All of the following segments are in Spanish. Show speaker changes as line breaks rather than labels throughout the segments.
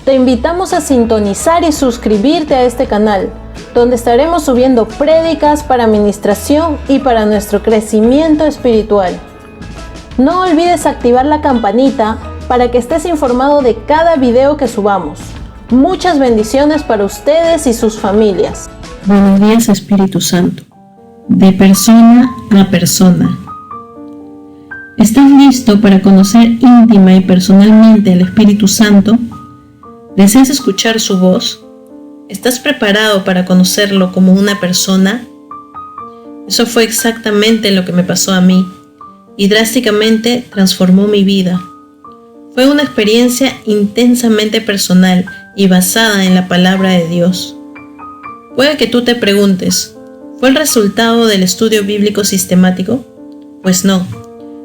te invitamos a sintonizar y suscribirte a este canal, donde estaremos subiendo prédicas para administración y para nuestro crecimiento espiritual. No olvides activar la campanita para que estés informado de cada video que subamos. Muchas bendiciones para ustedes y sus familias.
Buenos días, Espíritu Santo, de persona a persona. ¿Estás listo para conocer íntima y personalmente al Espíritu Santo? ¿Deseas escuchar su voz? ¿Estás preparado para conocerlo como una persona? Eso fue exactamente lo que me pasó a mí y drásticamente transformó mi vida. Fue una experiencia intensamente personal y basada en la palabra de Dios. Puede que tú te preguntes, ¿fue el resultado del estudio bíblico sistemático? Pues no.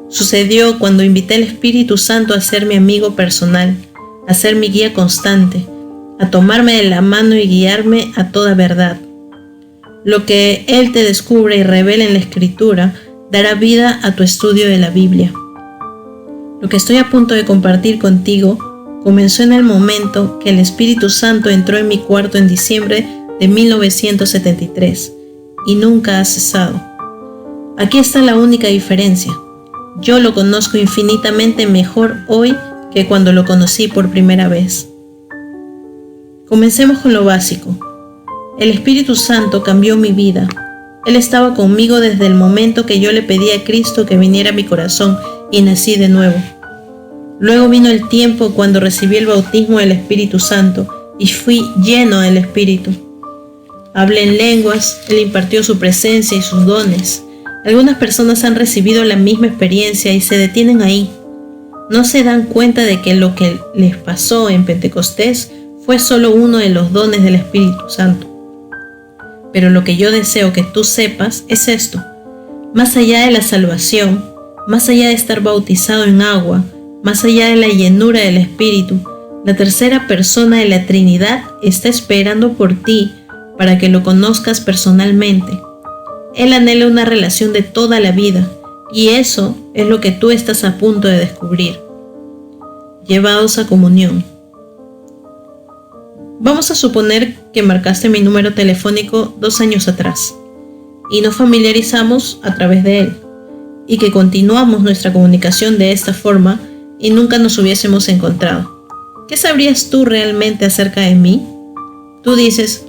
Sucedió cuando invité al Espíritu Santo a ser mi amigo personal, a ser mi guía constante, a tomarme de la mano y guiarme a toda verdad. Lo que Él te descubre y revela en la Escritura dará vida a tu estudio de la Biblia. Lo que estoy a punto de compartir contigo comenzó en el momento que el Espíritu Santo entró en mi cuarto en diciembre de 1973 y nunca ha cesado. Aquí está la única diferencia. Yo lo conozco infinitamente mejor hoy que cuando lo conocí por primera vez. Comencemos con lo básico. El Espíritu Santo cambió mi vida. Él estaba conmigo desde el momento que yo le pedí a Cristo que viniera a mi corazón y nací de nuevo. Luego vino el tiempo cuando recibí el bautismo del Espíritu Santo y fui lleno del Espíritu. Hablé en lenguas, Él impartió su presencia y sus dones. Algunas personas han recibido la misma experiencia y se detienen ahí. No se dan cuenta de que lo que les pasó en Pentecostés fue solo uno de los dones del Espíritu Santo. Pero lo que yo deseo que tú sepas es esto. Más allá de la salvación, más allá de estar bautizado en agua, más allá de la llenura del Espíritu, la tercera persona de la Trinidad está esperando por ti para que lo conozcas personalmente. Él anhela una relación de toda la vida, y eso es lo que tú estás a punto de descubrir. Llevados a comunión. Vamos a suponer que marcaste mi número telefónico 2 años atrás, y nos familiarizamos a través de él, y que continuamos nuestra comunicación de esta forma y nunca nos hubiésemos encontrado. ¿Qué sabrías tú realmente acerca de mí? Tú dices,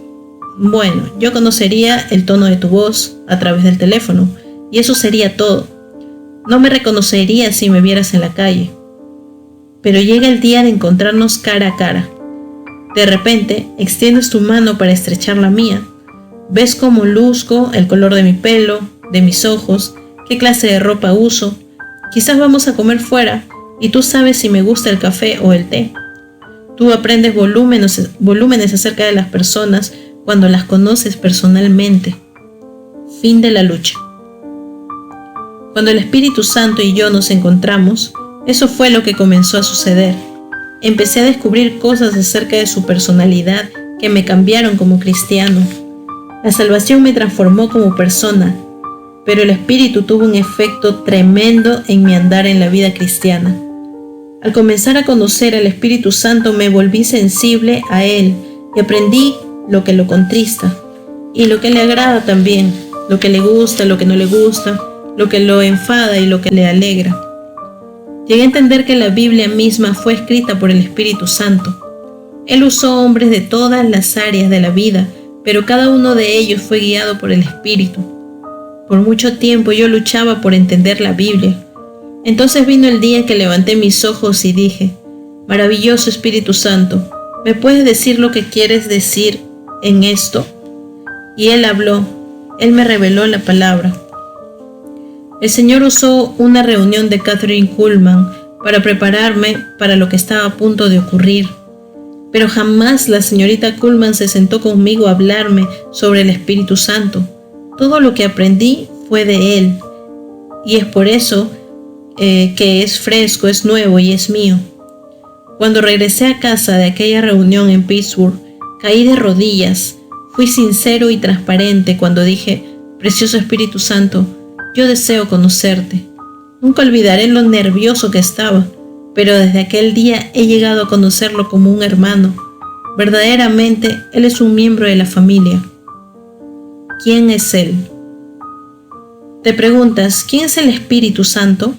bueno, yo conocería el tono de tu voz a través del teléfono, y eso sería todo. No me reconocerías si me vieras en la calle. Pero llega el día de encontrarnos cara a cara. De repente, extiendes tu mano para estrechar la mía. Ves cómo luzco, el color de mi pelo, de mis ojos, qué clase de ropa uso. Quizás vamos a comer fuera, y tú sabes si me gusta el café o el té. Tú aprendes volúmenes acerca de las personas cuando las conoces personalmente. Fin de la lucha. Cuando el Espíritu Santo y yo nos encontramos, eso fue lo que comenzó a suceder. Empecé a descubrir cosas acerca de su personalidad que me cambiaron como cristiano. La salvación me transformó como persona, pero el Espíritu tuvo un efecto tremendo en mi andar en la vida cristiana. Al comenzar a conocer al Espíritu Santo me volví sensible a Él y aprendí lo que lo contrista y lo que le agrada también, lo que le gusta, lo que no le gusta, lo que lo enfada y lo que le alegra. Llegué a entender que la Biblia misma fue escrita por el Espíritu Santo. Él usó hombres de todas las áreas de la vida, pero cada uno de ellos fue guiado por el Espíritu. Por mucho tiempo yo luchaba por entender la Biblia. Entonces vino el día que levanté mis ojos y dije, maravilloso Espíritu Santo, ¿me puedes decir lo que quieres decir en esto? Y Él habló, Él me reveló la palabra. El Señor usó una reunión de Kathryn Kuhlman para prepararme para lo que estaba a punto de ocurrir. Pero jamás la señorita Kuhlman se sentó conmigo a hablarme sobre el Espíritu Santo. Todo lo que aprendí fue de Él. Y es por eso que es fresco, es nuevo y es mío. Cuando regresé a casa de aquella reunión en Pittsburgh, caí de rodillas. Fui sincero y transparente cuando dije, precioso Espíritu Santo, yo deseo conocerte. Nunca olvidaré lo nervioso que estaba, pero desde aquel día he llegado a conocerlo como un hermano, Verdaderamente, Él es un miembro de la familia. ¿Quién es Él? Te preguntas, ¿quién es el Espíritu Santo?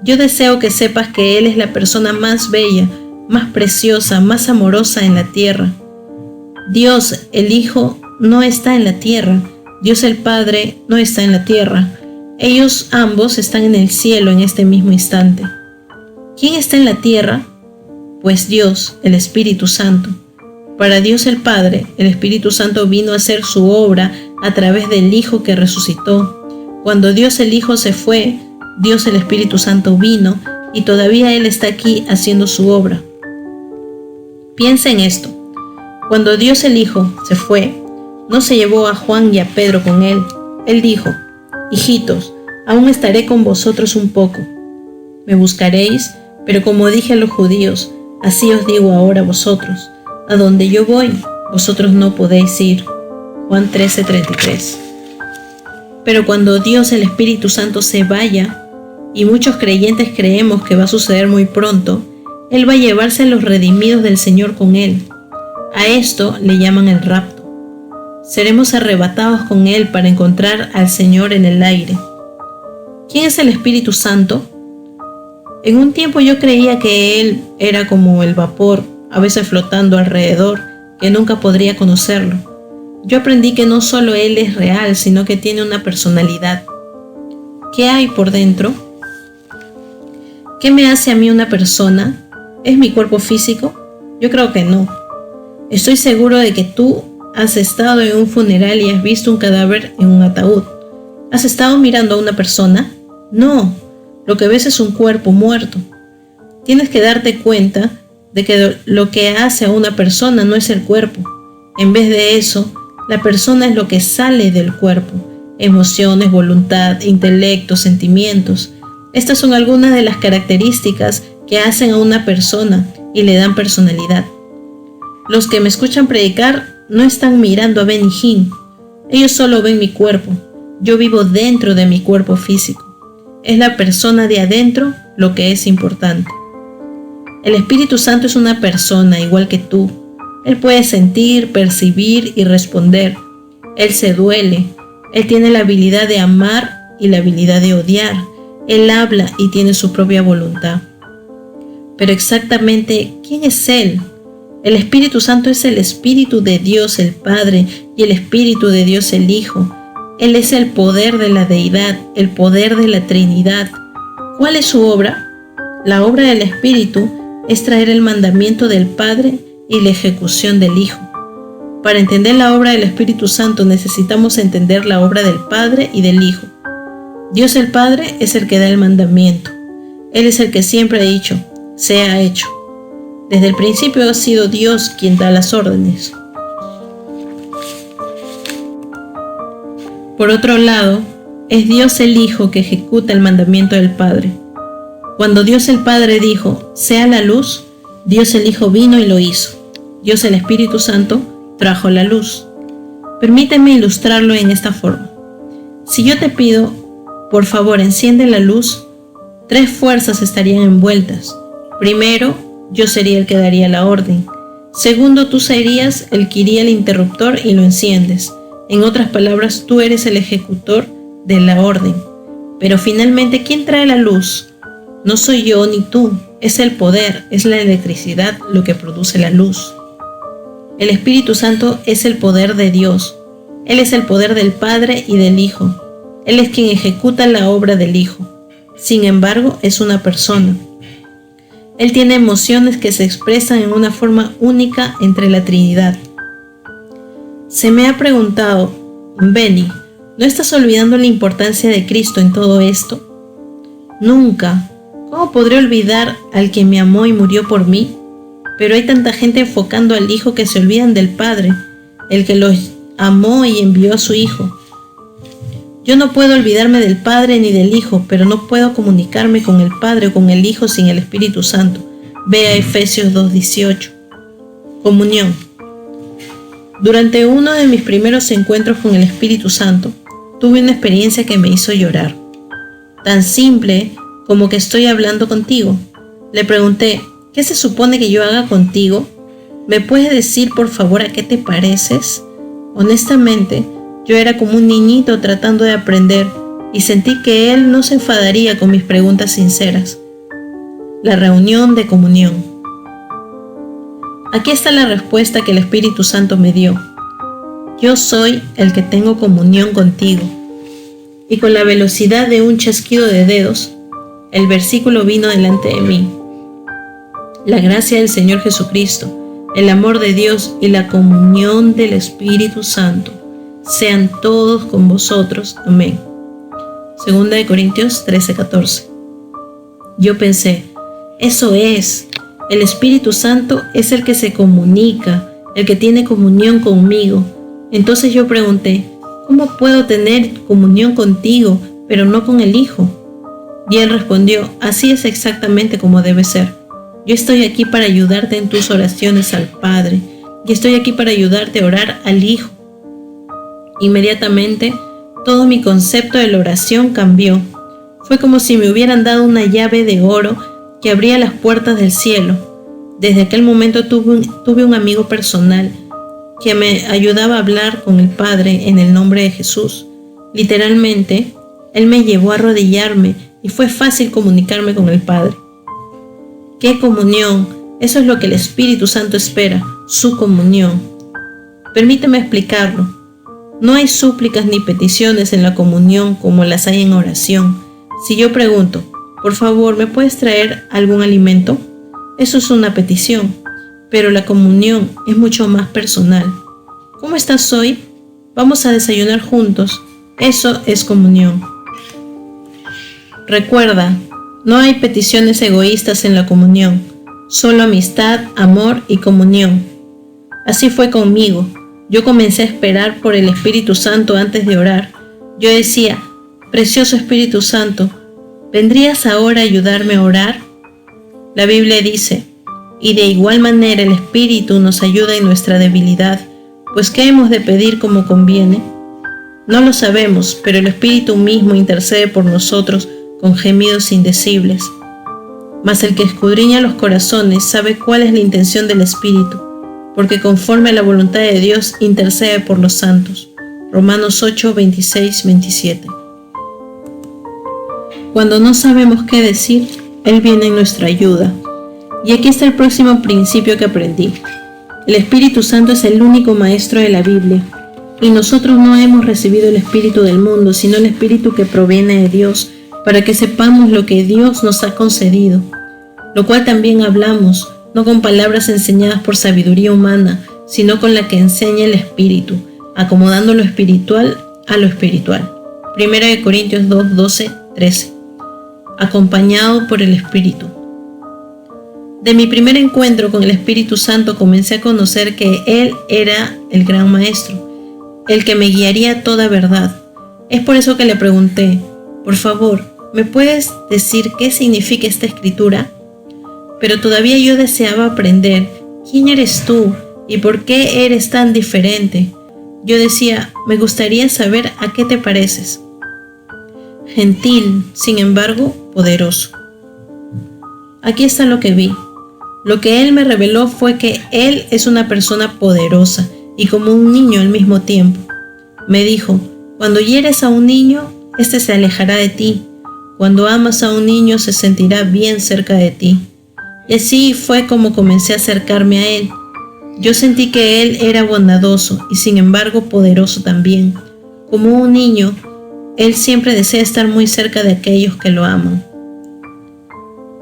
Yo deseo que sepas que Él es la persona más bella, más preciosa, más amorosa en la tierra. Dios, el Hijo, no está en la tierra. Dios el Padre no está en la tierra. Ellos ambos están en el cielo en este mismo instante. ¿Quién está en la tierra? Pues Dios, el Espíritu Santo. Para Dios el Padre, el Espíritu Santo vino a hacer su obra a través del Hijo que resucitó. Cuando Dios el Hijo se fue, Dios el Espíritu Santo vino y todavía Él está aquí haciendo su obra. Piensa en esto. Cuando Dios el Hijo se fue, no se llevó a Juan y a Pedro con Él. Él dijo: hijitos, aún estaré con vosotros un poco. Me buscaréis, pero como dije a los judíos, así os digo ahora a vosotros: a donde yo voy, vosotros no podéis ir. Juan 13:33. Pero cuando Dios el Espíritu Santo se vaya, y muchos creyentes creemos que va a suceder muy pronto, Él va a llevarse a los redimidos del Señor con Él. A esto le llaman el rapto. Seremos arrebatados con Él para encontrar al Señor en el aire. ¿Quién es el Espíritu Santo? En un tiempo yo creía que Él era como el vapor, a veces flotando alrededor, que nunca podría conocerlo. Yo aprendí que no solo Él es real, sino que tiene una personalidad. ¿Qué hay por dentro? ¿Qué me hace a mí una persona? ¿Es mi cuerpo físico? Yo creo que no. Estoy seguro de que tú has estado en un funeral y has visto un cadáver en un ataúd. ¿Has estado mirando a una persona? No, lo que ves es un cuerpo muerto. Tienes que darte cuenta de que lo que hace a una persona no es el cuerpo. En vez de eso, la persona es lo que sale del cuerpo: emociones, voluntad, intelecto, sentimientos. Estas son algunas de las características que hacen a una persona y le dan personalidad. Los que me escuchan predicar no están mirando a Benny Hinn. Ellos solo ven mi cuerpo. Yo vivo dentro de mi cuerpo físico. Es la persona de adentro lo que es importante. El Espíritu Santo es una persona igual que tú. Él puede sentir, percibir y responder. Él se duele. Él tiene la habilidad de amar y la habilidad de odiar. Él habla y tiene su propia voluntad. Pero exactamente, ¿quién es Él? El Espíritu Santo es el Espíritu de Dios el Padre y el Espíritu de Dios el Hijo. Él es el poder de la deidad, el poder de la Trinidad. ¿Cuál es su obra? La obra del Espíritu es traer el mandamiento del Padre y la ejecución del Hijo. Para entender la obra del Espíritu Santo necesitamos entender la obra del Padre y del Hijo. Dios el Padre es el que da el mandamiento. Él es el que siempre ha dicho: sea hecho. Desde el principio ha sido Dios quien da las órdenes. Por otro lado, es Dios el Hijo que ejecuta el mandamiento del Padre. Cuando Dios el Padre dijo: sea la luz, Dios el Hijo vino y lo hizo. Dios el Espíritu Santo trajo la luz. Permíteme ilustrarlo en esta forma. Si yo te pido: por favor, enciende la luz, 3 fuerzas estarían envueltas. Primero, yo sería el que daría la orden. Segundo, tú serías el que iría al interruptor y lo enciendes. En otras palabras, tú eres el ejecutor de la orden. Pero finalmente, ¿quién trae la luz? No soy yo ni tú, es el poder, es la electricidad lo que produce la luz. El Espíritu Santo es el poder de Dios. Él es el poder del Padre y del Hijo. Él es quien ejecuta la obra del Hijo. Sin embargo, es una persona. Él tiene emociones que se expresan en una forma única entre la Trinidad. Se me ha preguntado: Benny, ¿no estás olvidando la importancia de Cristo en todo esto? Nunca. ¿Cómo podré olvidar al que me amó y murió por mí? Pero hay tanta gente enfocando al Hijo que se olvidan del Padre, el que los amó y envió a su Hijo. Yo no puedo olvidarme del Padre ni del Hijo, pero no puedo comunicarme con el Padre o con el Hijo sin el Espíritu Santo. Ve a Efesios 2:18. Comunión. Durante uno de mis primeros encuentros con el Espíritu Santo, tuve una experiencia que me hizo llorar. Tan simple como que estoy hablando contigo. Le pregunté: ¿qué se supone que yo haga contigo? ¿Me puedes decir por favor a qué te pareces? Honestamente, yo era como un niñito tratando de aprender y sentí que él no se enfadaría con mis preguntas sinceras. La reunión de comunión. Aquí está la respuesta que el Espíritu Santo me dio. Yo soy el que tengo comunión contigo. Y con la velocidad de un chasquido de dedos, el versículo vino delante de mí. La gracia del Señor Jesucristo, el amor de Dios y la comunión del Espíritu Santo sean todos con vosotros. Amén. 2 Corintios 13:14. Yo pensé, eso es, el Espíritu Santo es el que se comunica, el que tiene comunión conmigo. Entonces yo pregunté, ¿cómo puedo tener comunión contigo, pero no con el Hijo? Y él respondió, así es exactamente como debe ser. Yo estoy aquí para ayudarte en tus oraciones al Padre, y estoy aquí para ayudarte a orar al Hijo. Inmediatamente, todo mi concepto de la oración cambió. Fue como si me hubieran dado una llave de oro que abría las puertas del cielo. Desde aquel momento tuve un amigo personal que me ayudaba a hablar con el Padre en el nombre de Jesús. Literalmente, Él me llevó a arrodillarme y fue fácil comunicarme con el Padre. ¡Qué comunión! Eso es lo que el Espíritu Santo espera, su comunión. Permíteme explicarlo. No hay súplicas ni peticiones en la comunión como las hay en oración. Si yo pregunto, por favor, ¿me puedes traer algún alimento? Eso es una petición, pero la comunión es mucho más personal. ¿Cómo estás hoy? Vamos a desayunar juntos. Eso es comunión. Recuerda, no hay peticiones egoístas en la comunión, solo amistad, amor y comunión. Así fue conmigo. Yo comencé a esperar por el Espíritu Santo antes de orar. Yo decía, precioso Espíritu Santo, ¿vendrías ahora a ayudarme a orar? La Biblia dice, y de igual manera el Espíritu nos ayuda en nuestra debilidad, pues ¿qué hemos de pedir como conviene? No lo sabemos, pero el Espíritu mismo intercede por nosotros con gemidos indecibles. Mas el que escudriña los corazones sabe cuál es la intención del Espíritu, porque conforme a la voluntad de Dios intercede por los santos. Romanos 8, 26, 27. Cuando no sabemos qué decir, Él viene en nuestra ayuda. Y aquí está el próximo principio que aprendí. El Espíritu Santo es el único maestro de la Biblia, y nosotros no hemos recibido el espíritu del mundo, sino el Espíritu que proviene de Dios, para que sepamos lo que Dios nos ha concedido, lo cual también hablamos, no con palabras enseñadas por sabiduría humana, sino con la que enseña el Espíritu, acomodando lo espiritual a lo espiritual. 1 Corintios 2, 12, 13. Acompañado por el Espíritu. De mi primer encuentro con el Espíritu Santo comencé a conocer que Él era el gran maestro, el que me guiaría a toda verdad. Es por eso que le pregunté, por favor, ¿me puedes decir qué significa esta escritura? Pero todavía yo deseaba aprender, ¿quién eres tú y por qué eres tan diferente? Yo decía, me gustaría saber a qué te pareces. Gentil, sin embargo, poderoso. Aquí está lo que vi. Lo que Él me reveló fue que Él es una persona poderosa y como un niño al mismo tiempo. Me dijo, cuando hieres a un niño, éste se alejará de ti. Cuando amas a un niño, se sentirá bien cerca de ti. Y así fue como comencé a acercarme a Él. Yo sentí que Él era bondadoso y sin embargo poderoso también. Como un niño, Él siempre desea estar muy cerca de aquellos que lo aman.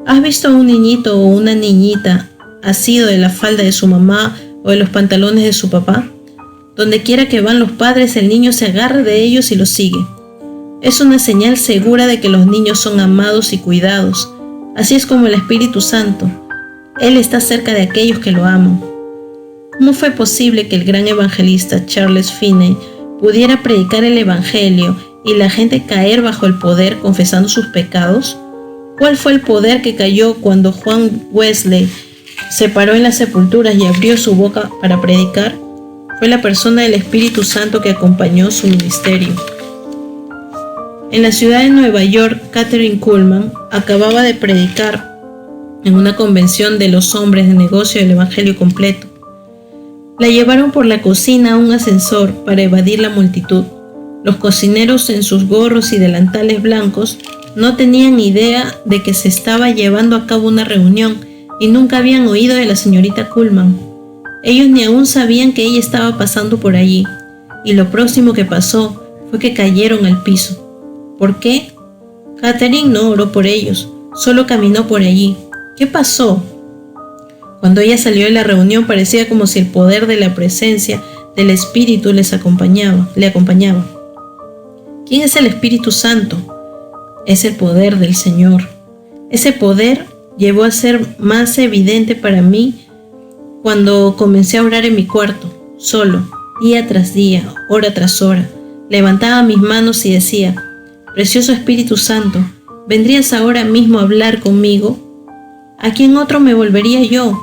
¿Has visto a un niñito o una niñita asido de la falda de su mamá o de los pantalones de su papá? Donde quiera que van los padres, el niño se agarra de ellos y los sigue. Es una señal segura de que los niños son amados y cuidados. Así es como el Espíritu Santo. Él está cerca de aquellos que lo aman. ¿Cómo fue posible que el gran evangelista Charles Finney pudiera predicar el Evangelio y la gente caer bajo el poder confesando sus pecados? ¿Cuál fue el poder que cayó cuando Juan Wesley se paró en las sepulturas y abrió su boca para predicar? Fue la persona del Espíritu Santo que acompañó su ministerio. En la ciudad de Nueva York, Kathryn Kuhlman acababa de predicar en una convención de los hombres de negocio del Evangelio completo. La llevaron por la cocina a un ascensor para evadir la multitud. Los cocineros, en sus gorros y delantales blancos, no tenían ni idea de que se estaba llevando a cabo una reunión y nunca habían oído de la señorita Kuhlman. Ellos ni aún sabían que ella estaba pasando por allí, y lo próximo que pasó fue que cayeron al piso. ¿Por qué? Catherine no oró por ellos, solo caminó por allí. ¿Qué pasó? Cuando ella salió de la reunión parecía como si el poder de la presencia del Espíritu le acompañaba. ¿Quién es el Espíritu Santo? Es el poder del Señor. Ese poder llevó a ser más evidente para mí cuando comencé a orar en mi cuarto, solo, día tras día, hora tras hora. Levantaba mis manos y decía: Precioso Espíritu Santo, ¿vendrías ahora mismo a hablar conmigo? ¿A quién otro me volvería yo?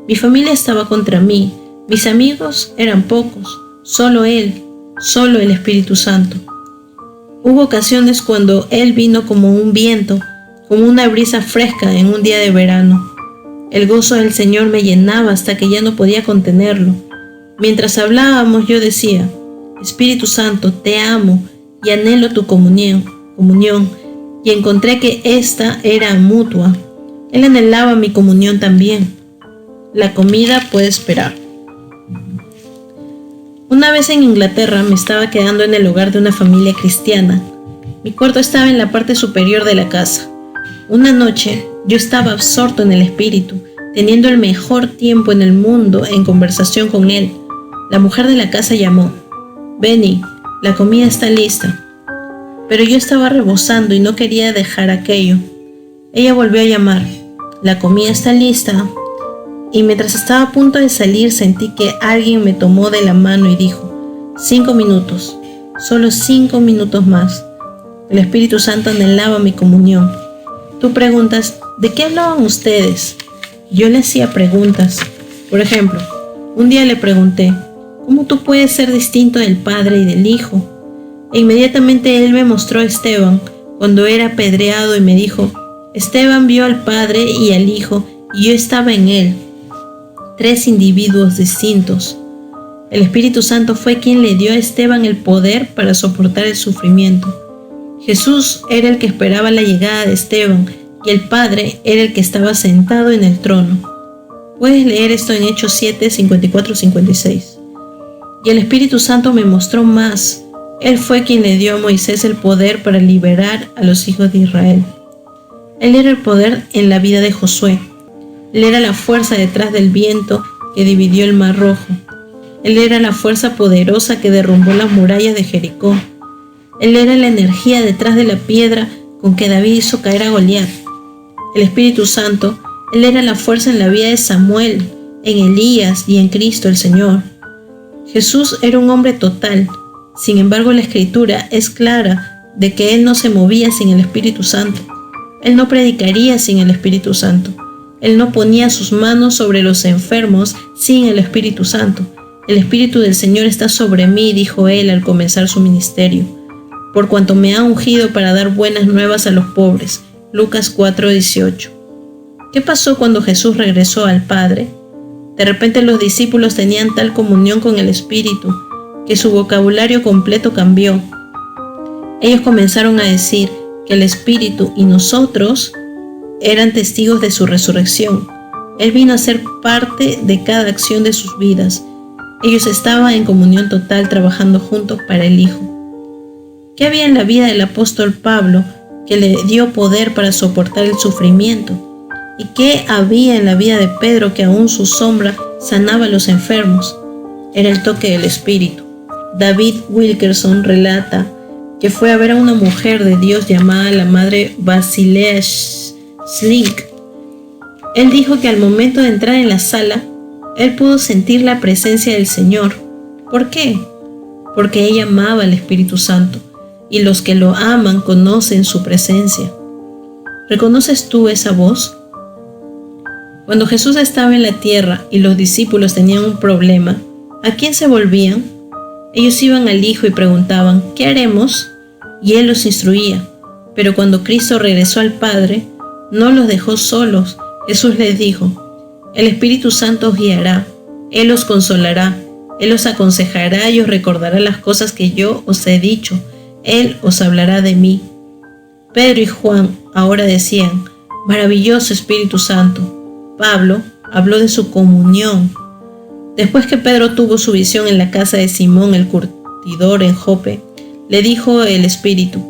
Mi familia estaba contra mí, mis amigos eran pocos, solo Él, solo el Espíritu Santo. Hubo ocasiones cuando Él vino como un viento, como una brisa fresca en un día de verano. El gozo del Señor me llenaba hasta que ya no podía contenerlo. Mientras hablábamos yo decía: Espíritu Santo, te amo y anhelo tu comunión, y encontré que esta era mutua. Él anhelaba mi comunión también. La comida puede esperar. Una vez en Inglaterra me estaba quedando en el hogar de una familia cristiana. Mi cuarto estaba en la parte superior de la casa. Una noche yo estaba absorto en el Espíritu, teniendo el mejor tiempo en el mundo en conversación con Él. La mujer de la casa llamó: Benny, la comida está lista. Pero yo estaba rebosando y no quería dejar aquello. Ella volvió a llamar: la comida está lista. Y mientras estaba a punto de salir sentí que alguien me tomó de la mano y dijo: 5 minutos, solo 5 minutos más. El Espíritu Santo anhelaba mi comunión. Tú preguntas: ¿de qué hablaban ustedes? Yo le hacía preguntas. Por ejemplo, un día le pregunté: ¿cómo tú puedes ser distinto del Padre y del Hijo? E inmediatamente Él me mostró a Esteban cuando era apedreado y me dijo: Esteban vio al Padre y al Hijo y yo estaba en él. 3 individuos distintos. El Espíritu Santo fue quien le dio a Esteban el poder para soportar el sufrimiento. Jesús era el que esperaba la llegada de Esteban y el Padre era el que estaba sentado en el trono. Puedes leer esto en Hechos 7, 54-56. Y el Espíritu Santo me mostró más. Él fue quien le dio a Moisés el poder para liberar a los hijos de Israel. Él era el poder en la vida de Josué. Él era la fuerza detrás del viento que dividió el Mar Rojo. Él era la fuerza poderosa que derrumbó las murallas de Jericó. Él era la energía detrás de la piedra con que David hizo caer a Goliat. El Espíritu Santo, Él era la fuerza en la vida de Samuel, en Elías y en Cristo el Señor. Jesús era un hombre total. Sin embargo, la Escritura es clara de que Él no se movía sin el Espíritu Santo. Él no predicaría sin el Espíritu Santo. Él no ponía sus manos sobre los enfermos sin el Espíritu Santo. El Espíritu del Señor está sobre mí, dijo Él al comenzar su ministerio, por cuanto me ha ungido para dar buenas nuevas a los pobres. Lucas 4:18. ¿Qué pasó cuando Jesús regresó al Padre? De repente los discípulos tenían tal comunión con el Espíritu que su vocabulario completo cambió. Ellos comenzaron a decir que el Espíritu y nosotros eran testigos de su resurrección. Él vino a ser parte de cada acción de sus vidas. Ellos estaban en comunión total trabajando juntos para el Hijo. ¿Qué había en la vida del apóstol Pablo que le dio poder para soportar el sufrimiento? ¿Y qué había en la vida de Pedro que aún su sombra sanaba a los enfermos? Era el toque del Espíritu. David Wilkerson relata que fue a ver a una mujer de Dios llamada la Madre Basilea Slink. Él dijo que al momento de entrar en la sala, él pudo sentir la presencia del Señor. ¿Por qué? Porque ella amaba al Espíritu Santo, y los que lo aman conocen su presencia. ¿Reconoces tú esa voz? Cuando Jesús estaba en la tierra y los discípulos tenían un problema, ¿a quién se volvían? Ellos iban al Hijo y preguntaban: ¿qué haremos? Y Él los instruía. Pero cuando Cristo regresó al Padre, no los dejó solos. Jesús les dijo: el Espíritu Santo os guiará, Él os consolará Él os aconsejará y os recordará las cosas que yo os he dicho. Él os hablará de mí. Pedro y Juan ahora decían: maravilloso Espíritu Santo. Pablo habló de su comunión. Después que Pedro tuvo su visión en la casa de Simón el curtidor en Jope, le dijo el Espíritu: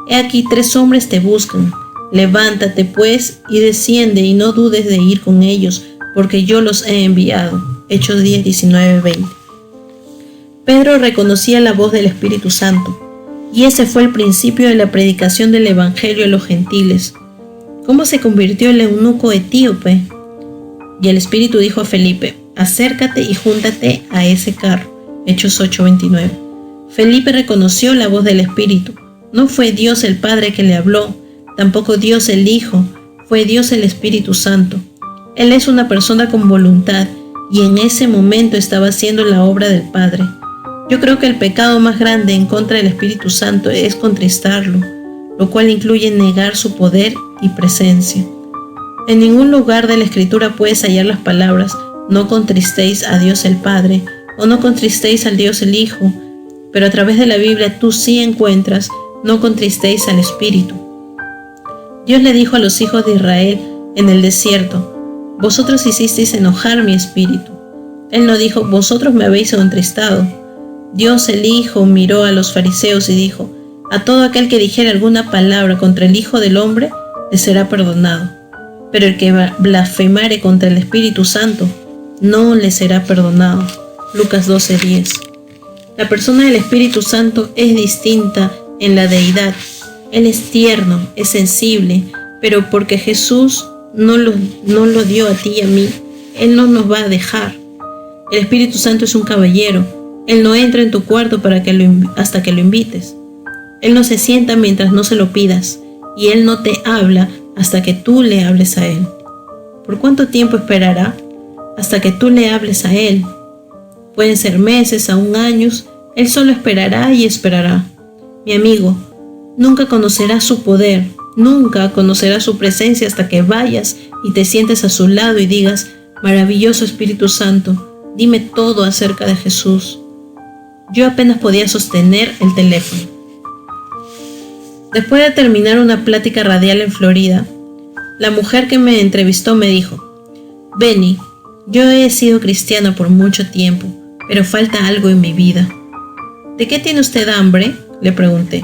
he aquí 3 hombres te buscan. Levántate pues y desciende, y no dudes de ir con ellos, porque yo los he enviado. Hechos 10, 19, 20. Pedro reconocía la voz del Espíritu Santo, y ese fue el principio de la predicación del Evangelio a los gentiles. ¿Cómo se convirtió el eunuco etíope? Y el Espíritu dijo a Felipe: acércate y júntate a ese carro. Hechos 8, 29. Felipe reconoció la voz del Espíritu. No fue Dios el Padre que le habló, tampoco Dios el Hijo, fue Dios el Espíritu Santo. Él es una persona con voluntad, y en ese momento estaba haciendo la obra del Padre. Yo creo que el pecado más grande en contra del Espíritu Santo es contristarlo, lo cual incluye negar su poder y presencia. En ningún lugar de la Escritura puedes hallar las palabras: no contristéis a Dios el Padre, o no contristéis al Dios el Hijo, pero a través de la Biblia tú sí encuentras: no contristéis al Espíritu. Dios le dijo a los hijos de Israel en el desierto: vosotros hicisteis enojar mi espíritu. Él no dijo: vosotros me habéis contristado. Dios el Hijo miró a los fariseos y dijo: a todo aquel que dijere alguna palabra contra el Hijo del Hombre, le será perdonado. Pero el que blasfemare contra el Espíritu Santo, no le será perdonado. Lucas 12:10. La persona del Espíritu Santo es distinta en la deidad. Él es tierno, es sensible, pero porque Jesús no lo dio a ti y a mí, Él no nos va a dejar. El Espíritu Santo es un caballero. Él no entra en tu cuarto hasta que lo invites. Él no se sienta mientras no se lo pidas, y Él no te habla hasta que tú le hables a Él. ¿Por cuánto tiempo esperará? Hasta que tú le hables a Él. Pueden ser meses, aún años. Él solo esperará y esperará. Mi amigo, nunca conocerás su poder, nunca conocerás su presencia hasta que vayas y te sientes a su lado y digas: maravilloso Espíritu Santo, dime todo acerca de Jesús. Yo apenas podía sostener el teléfono. Después de terminar una plática radial en Florida, la mujer que me entrevistó me dijo: Benny, yo he sido cristiana por mucho tiempo, pero falta algo en mi vida. ¿De qué tiene usted hambre?, le pregunté.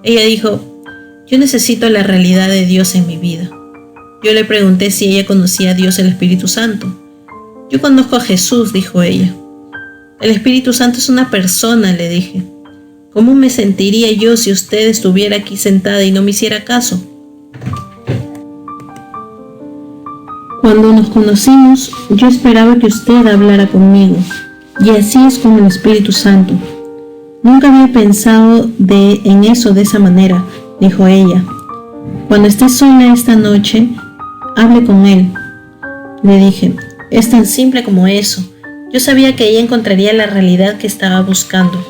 Ella dijo: yo necesito la realidad de Dios en mi vida. Yo le pregunté si ella conocía a Dios el Espíritu Santo. Yo conozco a Jesús, dijo ella. El Espíritu Santo es una persona, le dije. ¿Cómo me sentiría yo si usted estuviera aquí sentada y no me hiciera caso? Cuando nos conocimos, yo esperaba que usted hablara conmigo, y así es con el Espíritu Santo. Nunca había pensado en eso de esa manera, dijo ella. Cuando esté sola esta noche, hable con Él. Le dije: es tan simple como eso. Yo sabía que ella encontraría la realidad que estaba buscando.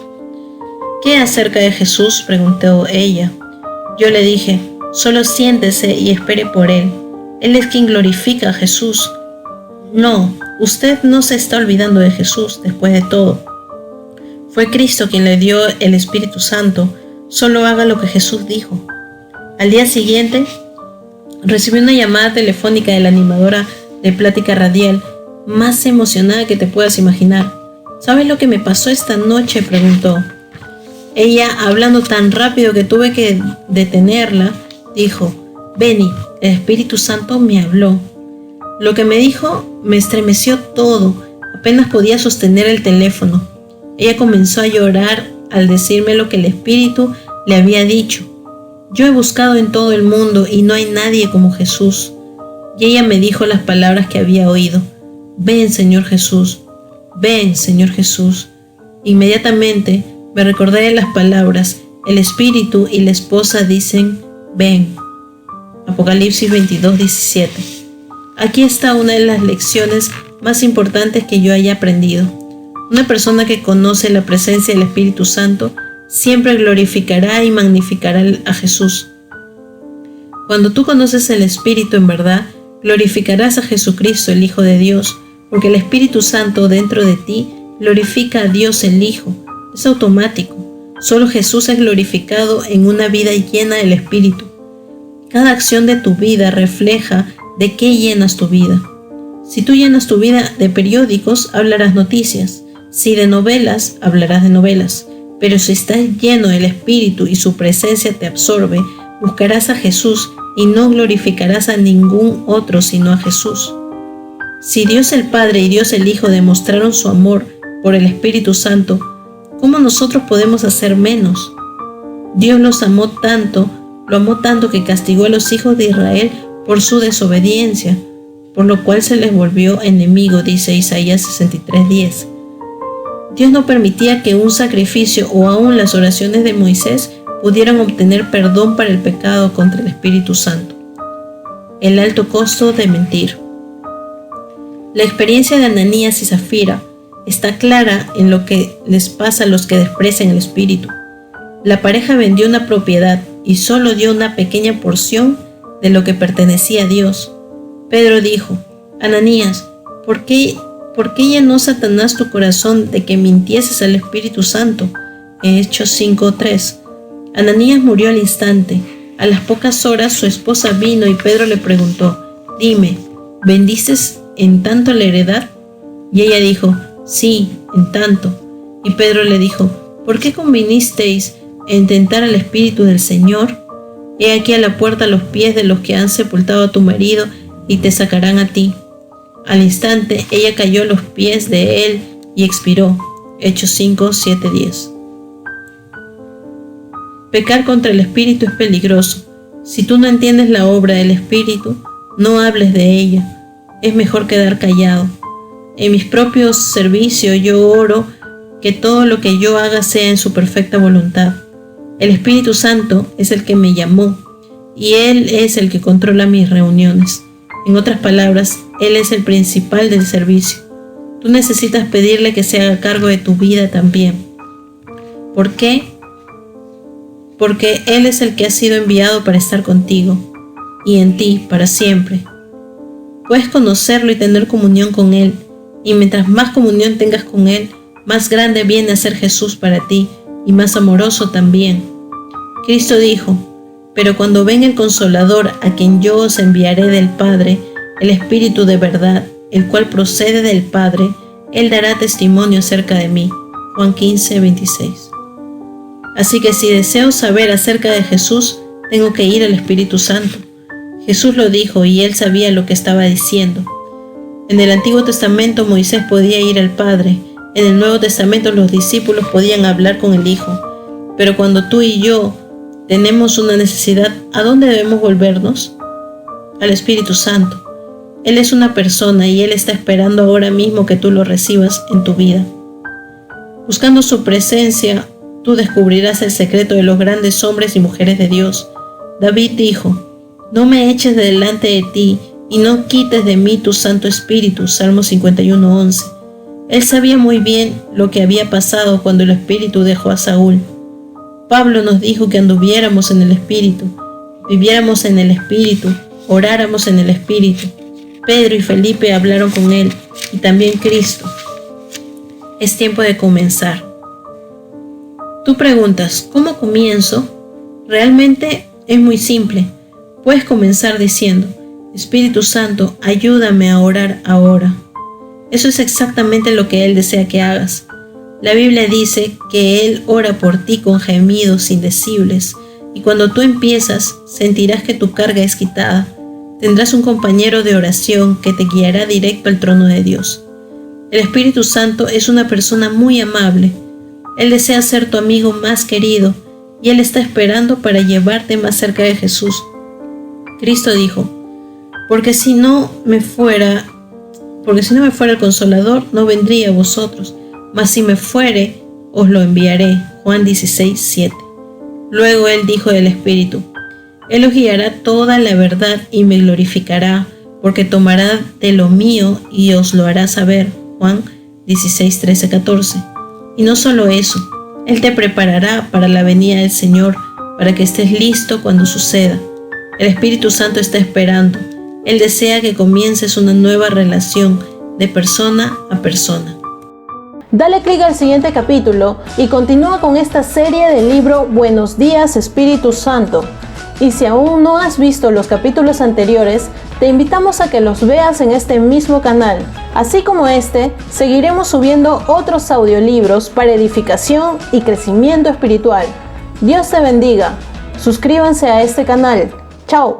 ¿Qué acerca de Jesús?, preguntó ella. Yo le dije: solo siéntese y espere por Él. Él es quien glorifica a Jesús. No, usted no se está olvidando de Jesús, después de todo. Fue Cristo quien le dio el Espíritu Santo. Solo haga lo que Jesús dijo. Al día siguiente, recibí una llamada telefónica de la animadora de plática radial, más emocionada que te puedas imaginar. ¿Sabes lo que me pasó esta noche?, preguntó. Ella, hablando tan rápido que tuve que detenerla, dijo: Benny, el Espíritu Santo me habló. Lo que me dijo me estremeció todo. Apenas podía sostener el teléfono. Ella comenzó a llorar al decirme lo que el Espíritu le había dicho. Yo he buscado en todo el mundo y no hay nadie como Jesús. Y ella me dijo las palabras que había oído: ven, Señor Jesús, ven, Señor Jesús. Inmediatamente me recordé de las palabras: el Espíritu y la esposa dicen: ven. Apocalipsis 22:17. Aquí está una de las lecciones más importantes que yo haya aprendido. Una persona que conoce la presencia del Espíritu Santo siempre glorificará y magnificará a Jesús. Cuando tú conoces el Espíritu en verdad, glorificarás a Jesucristo, el Hijo de Dios, porque el Espíritu Santo dentro de ti glorifica a Dios el Hijo. Es automático. Solo Jesús es glorificado en una vida llena del Espíritu. Cada acción de tu vida refleja de qué llenas tu vida. Si tú llenas tu vida de periódicos, hablarás noticias. Si de novelas, hablarás de novelas. Pero si estás lleno del Espíritu y su presencia te absorbe, buscarás a Jesús y no glorificarás a ningún otro sino a Jesús. Si Dios el Padre y Dios el Hijo demostraron su amor por el Espíritu Santo, ¿cómo nosotros podemos hacer menos? Dios los amó tanto, lo amó tanto que castigó a los hijos de Israel por su desobediencia, por lo cual se les volvió enemigo, dice Isaías 63:10. Dios no permitía que un sacrificio o aún las oraciones de Moisés pudieran obtener perdón para el pecado contra el Espíritu Santo. El alto costo de mentir. La experiencia de Ananías y Zafira está clara en lo que les pasa a los que desprecian el Espíritu. La pareja vendió una propiedad y solo dio una pequeña porción de lo que pertenecía a Dios. Pedro dijo: Ananías, ¿por qué llenó Satanás tu corazón de que mintieses al Espíritu Santo? En Hechos 5:3. Ananías murió al instante. A las pocas horas su esposa vino y Pedro le preguntó: Dime, ¿vendiste en tanto la heredad? Y ella dijo: Sí, en tanto. Y Pedro le dijo: ¿Por qué convinisteis en tentar al Espíritu del Señor? He aquí a la puerta los pies de los que han sepultado a tu marido y te sacarán a ti. Al instante ella cayó a los pies de él y expiró. Hechos 5:7-10. Pecar contra el Espíritu es peligroso. Si tú no entiendes la obra del Espíritu, no hables de ella. Es mejor quedar callado. En mis propios servicios yo oro que todo lo que yo haga sea en su perfecta voluntad. El Espíritu Santo es el que me llamó y Él es el que controla mis reuniones. En otras palabras, Él es el principal del servicio. Tú necesitas pedirle que se haga cargo de tu vida también. ¿Por qué? Porque Él es el que ha sido enviado para estar contigo y en ti para siempre. Puedes conocerlo y tener comunión con Él, y mientras más comunión tengas con Él, más grande viene a ser Jesús para ti y más amoroso también. Cristo dijo: Pero cuando venga el Consolador, a quien yo os enviaré del Padre, el Espíritu de verdad, el cual procede del Padre, Él dará testimonio acerca de mí. Juan 15:26. Así que si deseo saber acerca de Jesús, tengo que ir al Espíritu Santo. Jesús lo dijo y Él sabía lo que estaba diciendo. En el Antiguo Testamento Moisés podía ir al Padre. En el Nuevo Testamento los discípulos podían hablar con el Hijo. Pero cuando tú y yo tenemos una necesidad, ¿a dónde debemos volvernos? Al Espíritu Santo. Él es una persona y Él está esperando ahora mismo que tú lo recibas en tu vida. Buscando su presencia, tú descubrirás el secreto de los grandes hombres y mujeres de Dios. David dijo: No me eches de delante de ti y no quites de mí tu Santo Espíritu. Salmo 51:11. Él sabía muy bien lo que había pasado cuando el Espíritu dejó a Saúl. Pablo nos dijo que anduviéramos en el Espíritu, viviéramos en el Espíritu, oráramos en el Espíritu. Pedro y Felipe hablaron con Él y también Cristo. Es tiempo de comenzar. Tú preguntas: ¿cómo comienzo? Realmente es muy simple. Puedes comenzar diciendo: Espíritu Santo, ayúdame a orar ahora. Eso es exactamente lo que Él desea que hagas. La Biblia dice que Él ora por ti con gemidos indecibles, y cuando tú empiezas, sentirás que tu carga es quitada. Tendrás un compañero de oración que te guiará directo al trono de Dios. El Espíritu Santo es una persona muy amable. Él desea ser tu amigo más querido y Él está esperando para llevarte más cerca de Jesús. Cristo dijo: Porque si no me fuera el Consolador, no vendría a vosotros, mas si me fuere, os lo enviaré. Juan 16:7. Luego Él dijo del Espíritu: Él os guiará toda la verdad y me glorificará, porque tomará de lo mío y os lo hará saber. Juan 16:13-14. Y no solo eso, Él te preparará para la venida del Señor, para que estés listo cuando suceda. El Espíritu Santo está esperando. Él desea que comiences una nueva relación de persona a persona.
Dale clic al siguiente capítulo y continúa con esta serie del libro Buenos días Espíritu Santo. Y si aún no has visto los capítulos anteriores, te invitamos a que los veas en este mismo canal. Así como seguiremos subiendo otros audiolibros para edificación y crecimiento espiritual. Dios te bendiga. Suscríbanse a este canal. Chao.